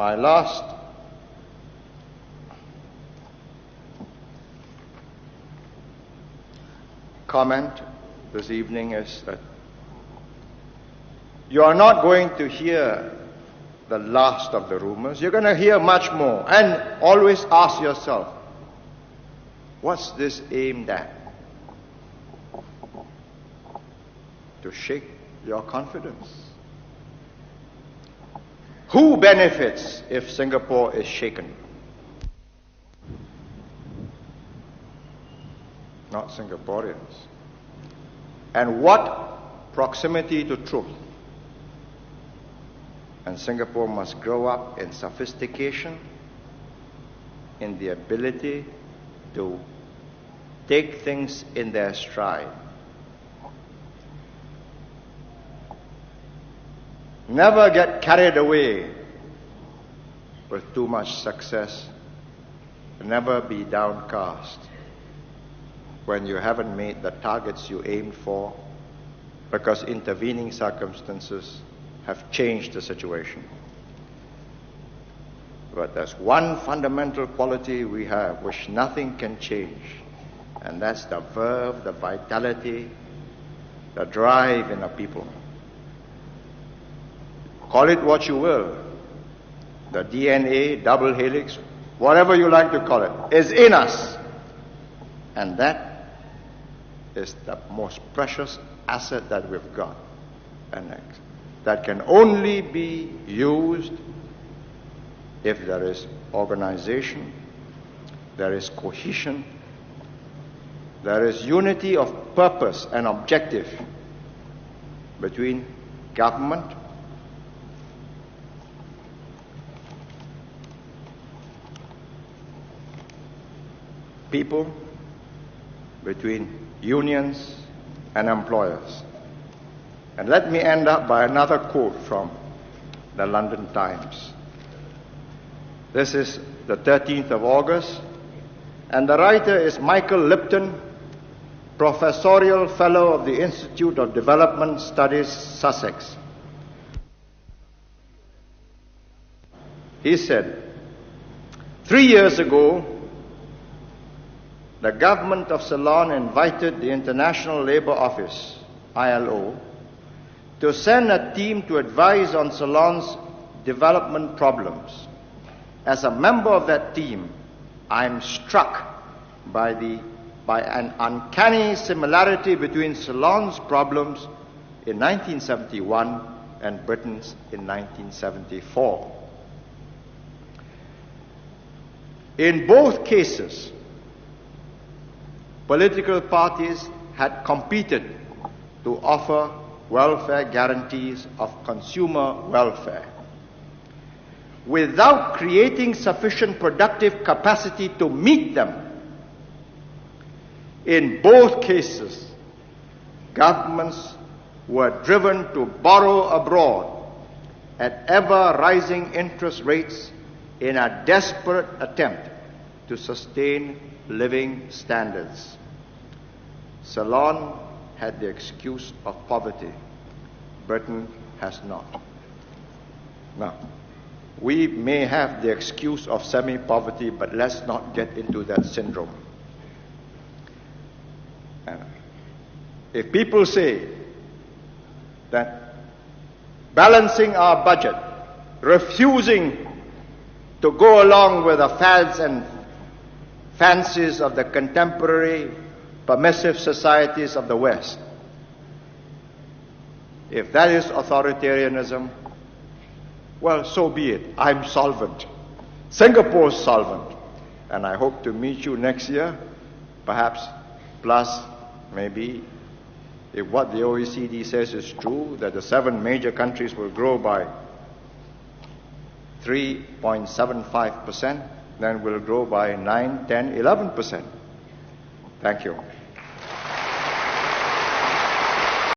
My last comment this evening is that you are not going to hear the last of the rumors. You're going to hear much more. And always ask yourself, what's this aimed at? To shake your confidence. Who benefits if Singapore is shaken? Not Singaporeans. And what proximity to truth? And Singapore must grow up in sophistication, in the ability to take things in their stride. Never get carried away with too much success. Never be downcast when you haven't made the targets you aimed for because intervening circumstances have changed the situation. But there's one fundamental quality we have which nothing can change, and that's the verve, the vitality, the drive in a people. Call it what you will. The DNA, double helix, whatever you like to call it, is in us. And that is the most precious asset that we've got. And that can only be used if there is organization, there is cohesion, there is unity of purpose and objective between government, people, between unions and employers. And let me end up by another quote from the London Times. This is the 13th of August, and the writer is Michael Lipton, Professorial Fellow of the Institute of Development Studies, Sussex. He said, 3 years ago, the government of Ceylon invited the International Labour Office, ILO, to send a team to advise on Ceylon's development problems. As a member of that team, I am struck by an uncanny similarity between Ceylon's problems in 1971 and Britain's in 1974. In both cases, political parties had competed to offer welfare guarantees of consumer welfare without creating sufficient productive capacity to meet them. In both cases, governments were driven to borrow abroad at ever-rising interest rates in a desperate attempt to sustain living standards. Ceylon had the excuse of poverty. Britain has not. Now, we may have the excuse of semi-poverty, but let's not get into that syndrome. If people say that balancing our budget, refusing to go along with the fads and fancies of the contemporary permissive societies of the West, if that is authoritarianism, well, so be it. I'm solvent. Singapore's solvent. And I hope to meet you next year, perhaps plus maybe, if what the OECD says is true, that the 7 major countries will grow by 3.75%, then we'll grow by 9, 10, 11%. Thank you.